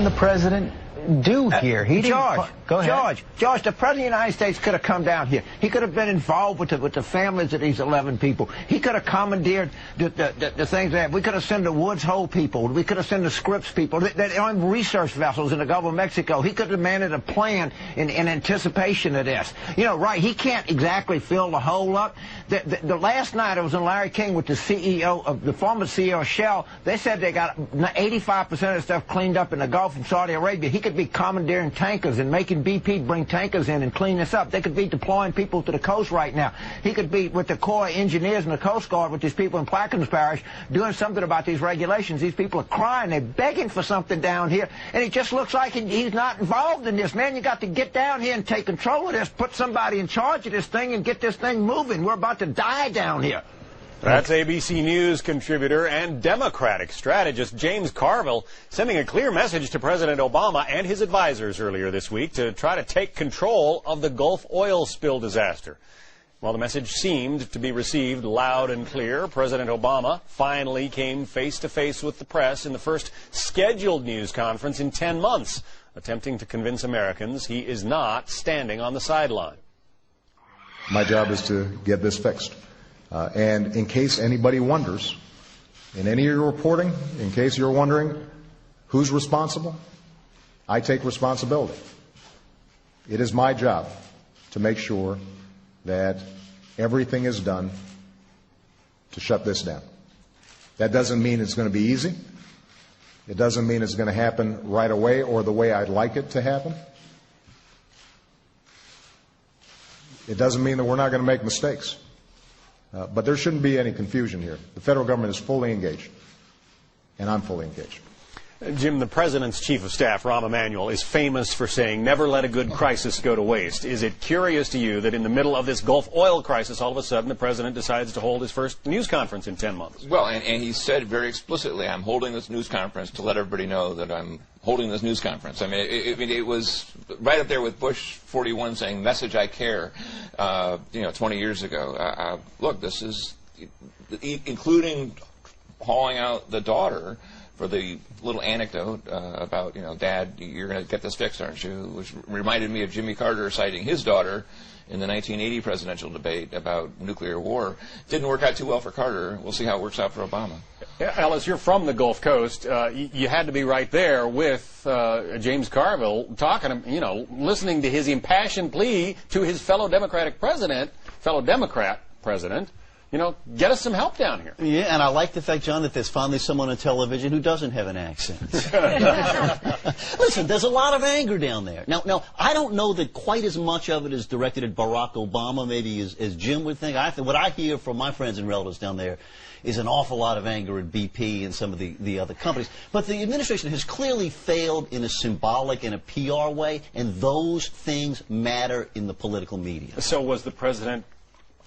The president do here? He George, go ahead. George, the president of the United States could have come down here. He could have been involved with the families of these 11 people. He could have commandeered the things that we could have sent the Woods Hole people. We could have sent the Scripps people. That on research vessels in the Gulf of Mexico. He could have demanded a plan in anticipation of this. You know, right? He can't exactly fill the hole up. The last night I was in Larry King with the CEO of the former CEO of Shell. They said they got 85% of the stuff cleaned up in the Gulf from Saudi Arabia. He could be commandeering tankers and making BP bring tankers in and clean this up. They could be deploying people to the coast right now. He could be with the Corps of Engineers and the Coast Guard with these people in Plaquemines Parish doing something about these regulations. These people are crying. They're begging for something down here. And it just looks like he's not involved in this. Man, you got to get down here and take control of this, put somebody in charge of this thing and get this thing moving. We're about to die down here. That's ABC News contributor and Democratic strategist James Carville sending a clear message to President Obama and his advisors earlier this week to try to take control of the Gulf oil spill disaster. While the message seemed to be received loud and clear, President Obama finally came face-to-face with the press in the first scheduled news conference in 10 months, attempting to convince Americans he is not standing on the sideline. My job is to get this fixed. And in case anybody wonders, in any of your reporting, in case you're wondering who's responsible, I take responsibility. It is my job to make sure that everything is done to shut this down. That doesn't mean it's going to be easy. It doesn't mean it's going to happen right away or the way I'd like it to happen. It doesn't mean that we're not going to make mistakes. But there shouldn't be any confusion here. The federal government is fully engaged, and I'm fully engaged. Jim, the President's Chief of Staff, Rahm Emanuel, is famous for saying, never let a good crisis go to waste. Is it curious to you that in the middle of this Gulf oil crisis, all of a sudden the President decides to hold his first news conference in 10 months? Well, and he said very explicitly, I'm holding this news conference to let everybody know that I'm holding this news conference. I mean, it was right up there with Bush 41 saying, message I care, 20 years ago. Look, this is, including hauling out the daughter for the little anecdote about, Dad, you're going to get this fixed, aren't you? Which reminded me of Jimmy Carter citing his daughter in the 1980 presidential debate about nuclear war. Didn't work out too well for Carter. We'll see how it works out for Obama. Yeah, Alice, you're from the Gulf Coast. You had to be right there with James Carville talking, listening to his impassioned plea to his fellow Democrat president, get us some help down here. Yeah, and I like the fact, John, that there's finally someone on television who doesn't have an accent. Listen, there's a lot of anger down there. Now, I don't know that quite as much of it is directed at Barack Obama, maybe as Jim would think. What I hear from my friends and relatives down there is an awful lot of anger at BP and some of the other companies. But the administration has clearly failed in a symbolic and a PR way, and those things matter in the political media. So was the president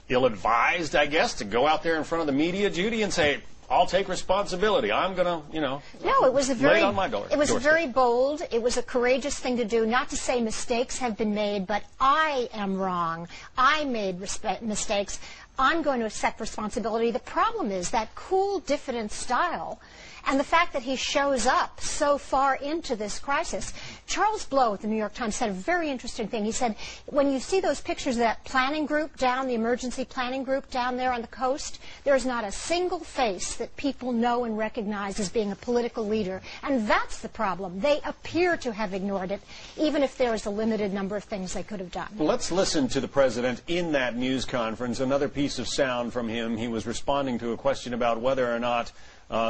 ill-advised, I guess, to go out there in front of the media, Judy, and say, I'll take responsibility. I'm going to, No, it was lay it on my door. It was very bold. It was a courageous thing to do. Not to say mistakes have been made, but I am wrong. I made mistakes. I'm going to accept responsibility. The problem is that cool, diffident style and the fact that he shows up so far into this crisis. Charles Blow at the New York Times said a very interesting thing. He said, when you see those pictures of that planning group down, the emergency planning group down there on the coast, there's not a single face that people know and recognize as being a political leader. And that's the problem. They appear to have ignored it, even if there is a limited number of things they could have done. Let's listen to the president in that news conference. Another piece of sound from him. He was responding to a question about whether or not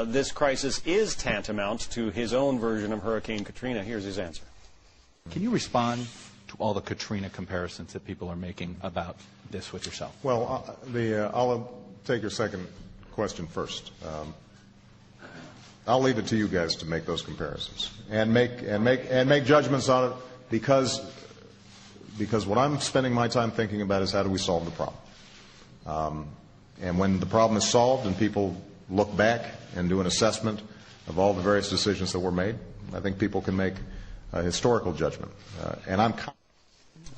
this crisis is tantamount to his own version of Hurricane Katrina. Here's his answer. Can you respond to all the Katrina comparisons that people are making about this with yourself? Well, I'll take your second question first. I'll leave it to you guys to make those comparisons and make judgments on it because what I'm spending my time thinking about is how do we solve the problem. And when the problem is solved and people look back and do an assessment of all the various decisions that were made, I think people can make a historical judgment. And I'm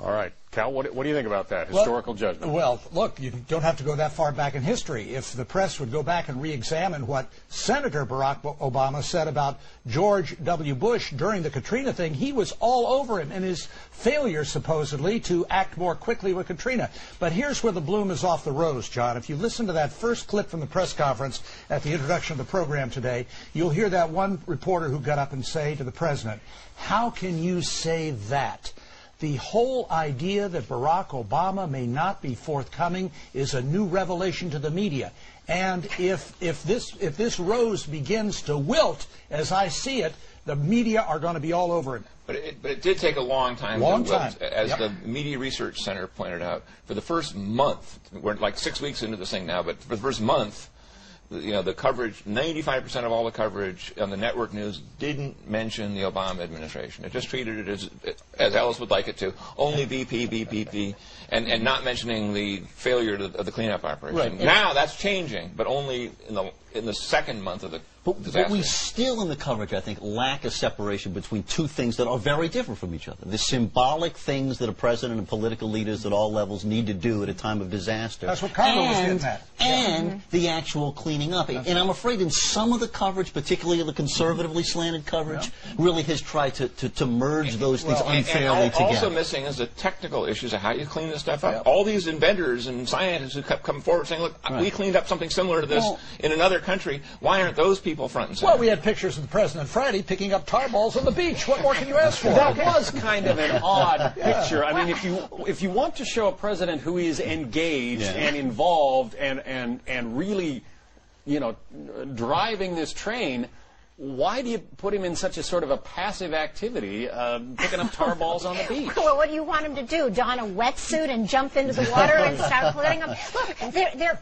All right. Cal, what do you think about that historical judgment? Well, look, you don't have to go that far back in history. If the press would go back and re-examine what Senator Barack Obama said about George W. Bush during the Katrina thing, he was all over him in his failure, supposedly, to act more quickly with Katrina. But here's where the bloom is off the rose, John. If you listen to that first clip from the press conference at the introduction of the program today, you'll hear that one reporter who got up and say to the president, "How can you say that? The whole idea that Barack Obama may not be forthcoming is a new revelation to the media. And if this rose begins to wilt, as I see it, the media are going to be all over it." But it did take a long time. As Yep. the Media Research Center pointed out, for the first month, we're like 6 weeks into this thing now, but for the first month, the coverage, 95% of all the coverage on the network news didn't mention the Obama administration. It just treated it as Ellis would like it to, only BP, and not mentioning the failure of the cleanup operation. Right. Now that's changing, but only in the second month of the disaster. But we still, in the coverage, I think, lack a separation between two things that are very different from each other. The symbolic things that a president and political leaders at all levels need to do at a time of disaster. That's what Carter was getting at. And the actual cleaning up. And I'm afraid in some of the coverage, particularly the conservatively slanted coverage, really has tried to merge those things unfairly together. Also missing is the technical issues of how you clean this stuff up. All these inventors and scientists who kept coming forward saying, look, we cleaned up something similar to this in another country. Why aren't those people front and center? Well, we had pictures of the president Friday picking up tar balls on the beach. What more can you ask for? That was kind of an odd picture. I mean, if you want to show a president who is engaged and involved and really, driving this train, why do you put him in such a sort of a passive activity, picking up tar balls on the beach? Well, what do you want him to do? Don a wetsuit and jump into the water and start cleaning them? Look,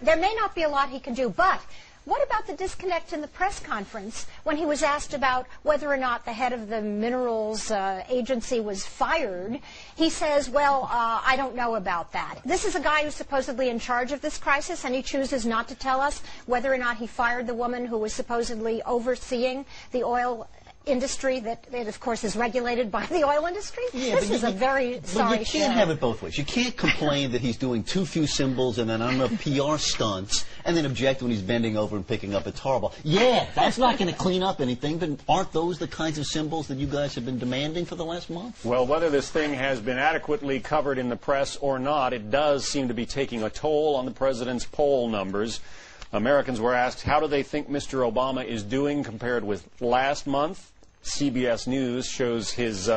there may not be a lot he can do, but what about the disconnect in the press conference when he was asked about whether or not the head of the minerals agency was fired? He says, well, I don't know about that. This is a guy who's supposedly in charge of this crisis, and he chooses not to tell us whether or not he fired the woman who was supposedly overseeing the oil industry that of course, is regulated by the oil industry. Yeah, this is a very sorry But you can't have it both ways. You can't complain that he's doing too few symbols and then I don't know PR stunts, and then object when he's bending over and picking up a tar ball. Yeah, that's not going to clean up anything, but aren't those the kinds of symbols that you guys have been demanding for the last month? Well, whether this thing has been adequately covered in the press or not, it does seem to be taking a toll on the president's poll numbers. Americans were asked, how do they think Mr. Obama is doing compared with last month? CBS News shows his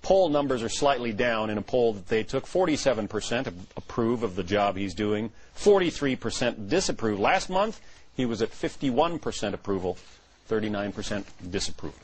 poll numbers are slightly down in a poll that they took. 47% approve of the job he's doing, 43% disapprove. Last month, he was at 51% approval, 39% disapproval.